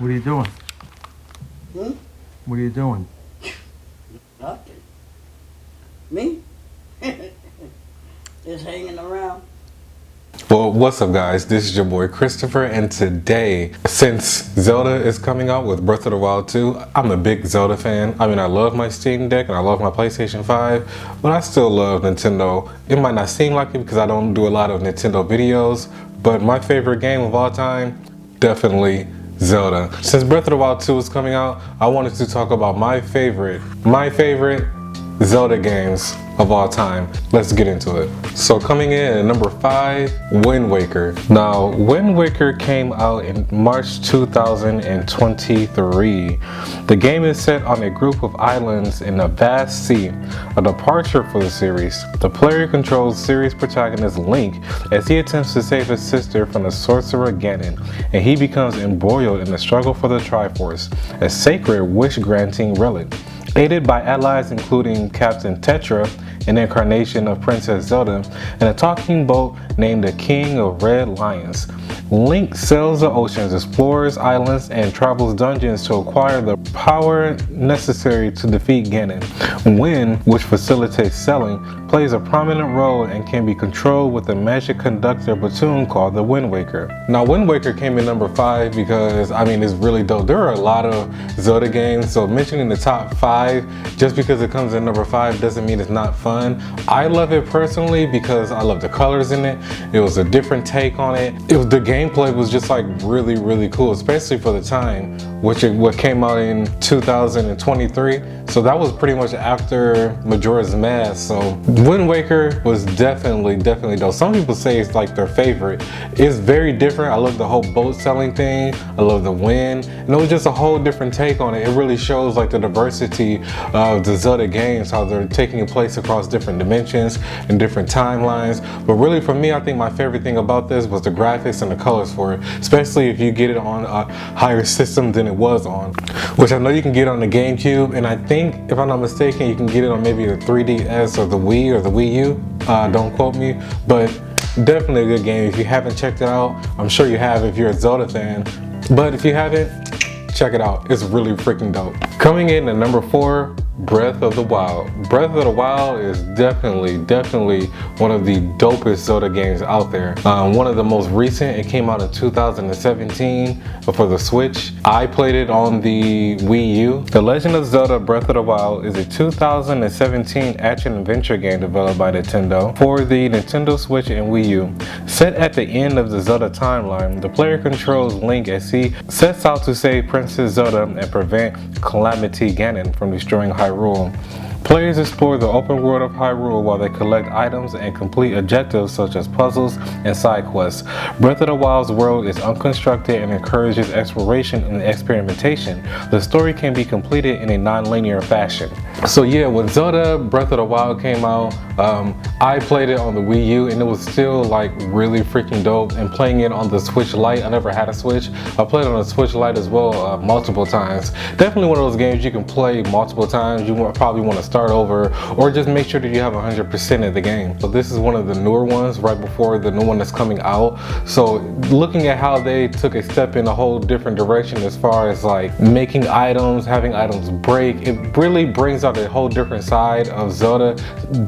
What are you doing? Hmm? What are you doing? Nothing. Me? Just hanging around. Well, what's up guys, this is your boy Christopher, and today, since Zelda is coming out with Breath of the Wild 2, I'm a big Zelda fan. I mean, I love my Steam Deck and I love my PlayStation 5, but I still love Nintendo. It might not seem like it because I don't do a lot of Nintendo videos, but my favorite game of all time, definitely Zelda. Since Breath of the Wild 2 is coming out, I wanted to talk about my favorite Zelda games of all time. Let's get into it. So coming in at number 5, Wind Waker. Now, Wind Waker came out in March 2023. The game is set on a group of islands in a vast sea, a departure for the series. The player controls series protagonist Link as he attempts to save his sister from the sorcerer Ganon, and he becomes embroiled in the struggle for the Triforce, a sacred wish-granting relic. Aided by allies including Captain Tetra, an incarnation of Princess Zelda, and a talking boat named the King of Red Lions, Link sails the oceans, explores islands, and travels dungeons to acquire the power necessary to defeat Ganon. Wind, which facilitates sailing, plays a prominent role and can be controlled with a magic conductor botw called the Wind Waker. Now, Wind Waker came in number 5 because, I mean, it's really dope. There are a lot of Zelda games, so mentioning the top 5 just because it comes in number 5 doesn't mean it's not fun. I love it personally because I love the colors in it. It was a different take on it. The gameplay was just like really cool, especially for the time, what came out in 2023. So that was pretty much after Majora's Mask. So Wind Waker was definitely dope. Some people say it's like their favorite. It's very different. I love the whole boat selling thing. I love the wind. And it was just a whole different take on it. It really shows like the diversity of the Zelda games, how they're taking place across different dimensions and different timelines. But really for me, I think my favorite thing about this was the graphics and the colors for it, especially if you get it on a higher system than it was on, which I know you can get on the GameCube, and I think, if I'm not mistaken, you can get it on maybe the 3DS or the Wii or the Wii U. Don't quote me, but definitely a good game. If you haven't checked it out, I'm sure you have if you're a Zelda fan, but if you haven't, check it out. It's really freaking dope. Coming in at number 4, Breath of the Wild. Breath of the Wild is definitely one of the dopest Zelda games out there. One of the most recent. It came out in 2017 for the Switch. I played it on the Wii U. The Legend of Zelda Breath of the Wild is a 2017 action-adventure game developed by Nintendo for the Nintendo Switch and Wii U. Set at the end of the Zelda timeline, the player controls Link as he sets out to save Princess Zelda and prevent Calamity Ganon from destroying Hyrule. Players explore the open world of Hyrule while they collect items and complete objectives such as puzzles and side quests. Breath of the Wild's world is unconstructed and encourages exploration and experimentation. The story can be completed in a non-linear fashion. So yeah, when Zelda Breath of the Wild came out, I played it on the Wii U and it was still like really freaking dope. And playing it on the Switch Lite, I never had a Switch. I played it on the Switch Lite as well multiple times. Definitely one of those games you can play multiple times. You probably want to start over or just make sure that you have 100% of the game. So this is one of the newer ones right before the new one that's coming out. So looking at how they took a step in a whole different direction as far as like making items, having items break, it really brings out a whole different side of Zelda.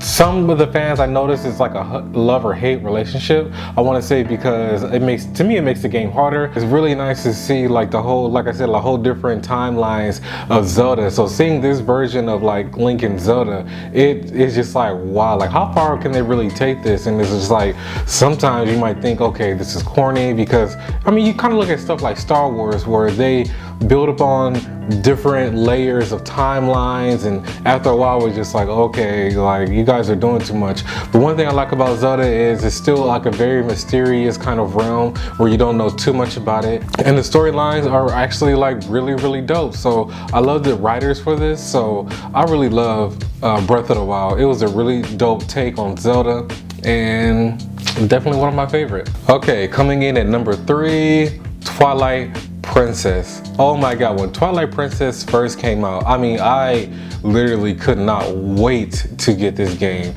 Some of the fans I noticed is like a love or hate relationship, I want to say, because it makes the game harder. It's really nice to see like the whole, like I said, a whole different timelines of Zelda. So seeing this version of like Link and Zelda, it's just like, wow, like how far can they really take this? And it's just like, sometimes you might think, okay, this is corny, because I mean, you kind of look at stuff like Star Wars where they build upon different layers of timelines, and after a while we're just like, okay, like you guys are doing too much. But one thing I like about Zelda is it's still like a very mysterious kind of realm where you don't know too much about it, and the storylines are actually like really dope. So I love the writers for this, so I really love Breath of the Wild. It was a really dope take on Zelda and definitely one of my favorite. Okay, coming in at number 3, Twilight Princess. Oh my god, when Twilight Princess first came out, I mean, I literally could not wait to get this game.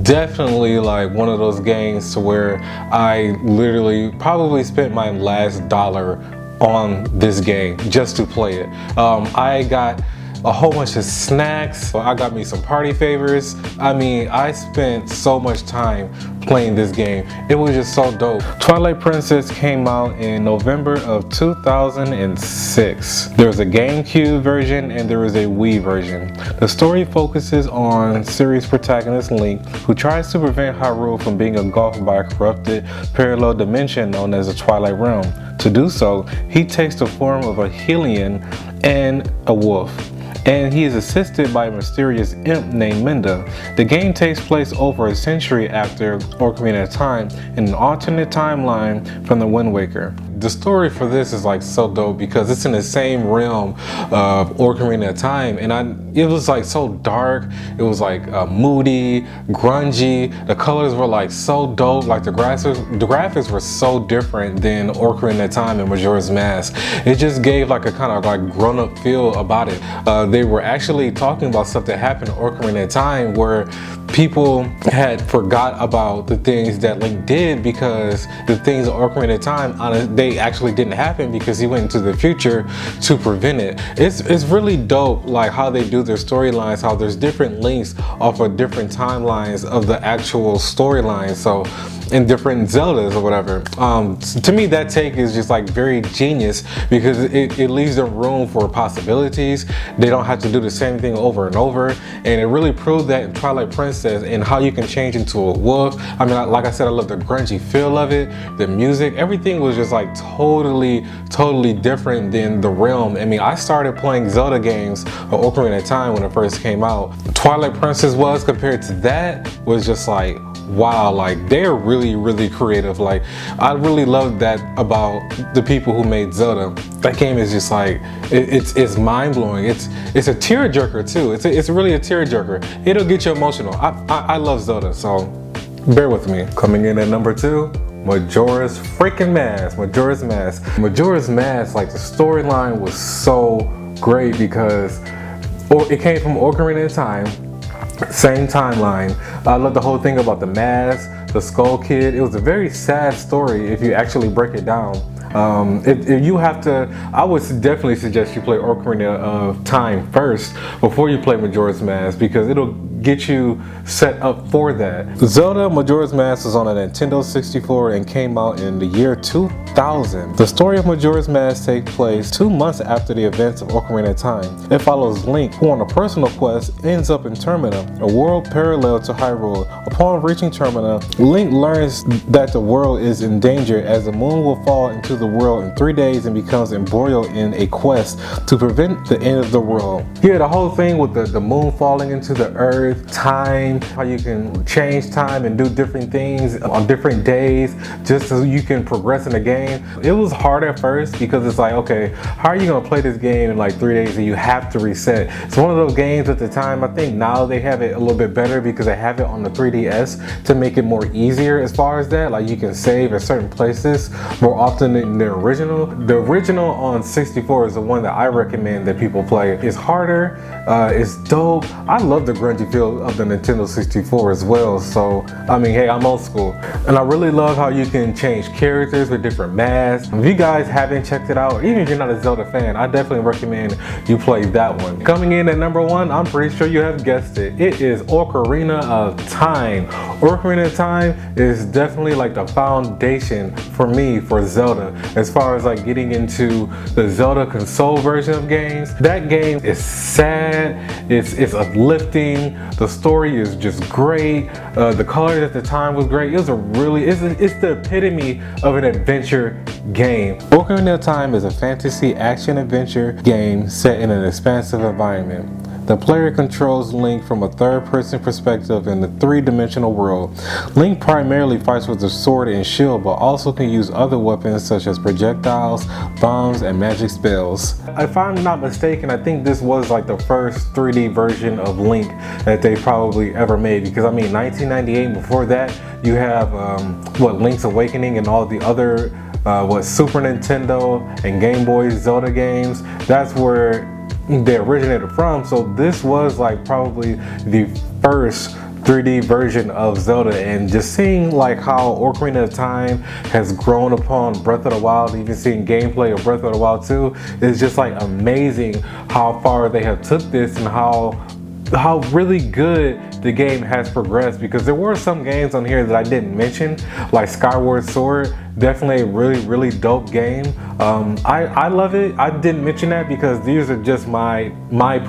Definitely like one of those games to where I literally probably spent my last dollar on this game just to play it. I got a whole bunch of snacks. I got me some party favors. I mean, I spent so much time playing this game. It was just so dope. Twilight Princess came out in November of 2006. There was a GameCube version and there was a Wii version. The story focuses on series protagonist Link, who tries to prevent Hyrule from being engulfed by a corrupted parallel dimension known as the Twilight Realm. To do so, he takes the form of a Hylian and a wolf, and he is assisted by a mysterious imp named Minda. The game takes place over a century after Ocarina of Time in an alternate timeline from the Wind Waker. The story for this is like so dope because it's in the same realm of Ocarina of Time, and it was like so dark. It was like moody, grungy. The colors were like so dope. Like the graphics were so different than Ocarina of Time and Majora's Mask. It just gave like a kind of like grown-up feel about it. They were actually talking about stuff that happened in Ocarina of Time where people had forgot about the things that Link did, because the things in Ocarina of Time, they actually didn't happen because he went into the future to prevent it. It's really dope, like how they do their storylines, how there's different links off of different timelines of the actual storyline. So in different Zeldas or whatever. To me, that take is just like very genius because it leaves them room for possibilities. They don't have to do the same thing over and over, and it really proved that in Twilight Princess and how you can change into a wolf. I mean, like I said, I love the grungy feel of it, the music, everything was just like totally different than the realm. I mean, I started playing Zelda games or Ocarina of Time when it first came out. Twilight Princess was, compared to that, was just like, wow, like they're really creative. Like I really love that about the people who made Zelda. That game is just like it's mind-blowing. It's a tearjerker too. It's really a tearjerker. It'll get you emotional. I love Zelda, so bear with me. Coming in at number 2, Majora's freaking Mask. Majora's Mask. Majora's Mask, like the storyline was so great because it came from Ocarina of Time. Same timeline. I love the whole thing about the mask, the Skull Kid. It was a very sad story if you actually break it down. If you have to, I would definitely suggest you play Ocarina of Time first before you play Majora's Mask, because it'll get you set up for that. Zelda Majora's Mask was on a Nintendo 64 and came out in the year 2000. The story of Majora's Mask takes place 2 months after the events of Ocarina of Time. It follows Link, who on a personal quest ends up in Termina, a world parallel to Hyrule. Upon reaching Termina, Link learns that the world is in danger as the moon will fall into the world in 3 days and becomes embroiled in a quest to prevent the end of the world. Yeah, the whole thing with the moon falling into the earth, time, how you can change time and do different things on different days just so you can progress in the game. It was hard at first because it's like, okay, how are you gonna play this game in like 3 days and you have to reset? It's one of those games at the time. I think now they have it a little bit better because they have it on the 3DS to make it more easier as far as that. Like you can save at certain places more often than the original. The original on 64 is the one that I recommend that people play. It's harder, it's dope. I love the grungy feel of the Nintendo 64 as well. So I mean, hey, I'm old school, and I really love how you can change characters with different masks. If you guys haven't checked it out, even if you're not a Zelda fan, I definitely recommend you play that one. Coming in at number 1, I'm pretty sure you have guessed it. It is Ocarina of Time. Ocarina of Time is definitely like the foundation for me for Zelda as far as like getting into the Zelda console version of games. That game is sad, it's uplifting, the story is just great, the colors at the time was great. It was it's the epitome of an adventure game. Ocarina of Time is a fantasy action adventure game set in an expansive environment. The player controls Link from a third-person perspective in the 3-dimensional world. Link primarily fights with a sword and shield, but also can use other weapons such as projectiles, bombs, and magic spells. If I'm not mistaken, I think this was like the first 3D version of Link that they probably ever made, because I mean 1998, before that you have Link's Awakening and all the other Super Nintendo and Game Boy Zelda games. That's where they originated from. So this was like probably the first 3D version of Zelda, and just seeing like how Ocarina of Time has grown upon Breath of the Wild, even seeing gameplay of Breath of the Wild 2 is just like amazing how far they have took this and how really good the game has progressed, because there were some games on here that I didn't mention, like Skyward Sword. Definitely a really dope game. I love it. I didn't mention that because these are just my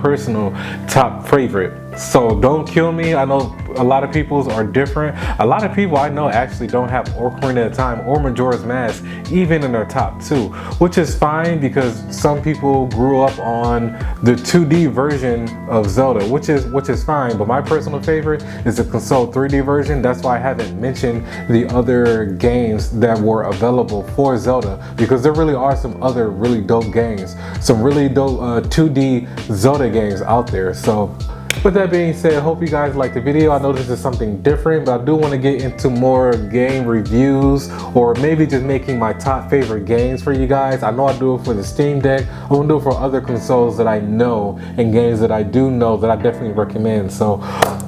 personal top favorite. So don't kill me. I know a lot of people's are different. A lot of people I know actually don't have Ocarina of Time or Majora's Mask even in their top 2, which is fine because some people grew up on the 2D version of Zelda, which is fine. But my personal favorite is the console 3D version. That's why I haven't mentioned the other games that were available for Zelda, because there really are some other really dope games, some really dope 2D Zelda games out there. So with that being said, hope you guys liked the video. I know this is something different, but I do want to get into more game reviews, or maybe just making my top favorite games for you guys. I know I do it for the Steam Deck. I'm gonna do it for other consoles that I know and games that I do know that I definitely recommend. So,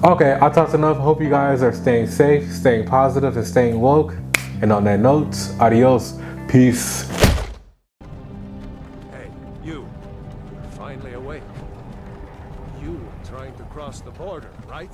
okay, I talked enough. Hope you guys are staying safe, staying positive, and staying woke. And on that note, adios, peace. Hey, you. You're finally awake. You were trying to cross the border, right?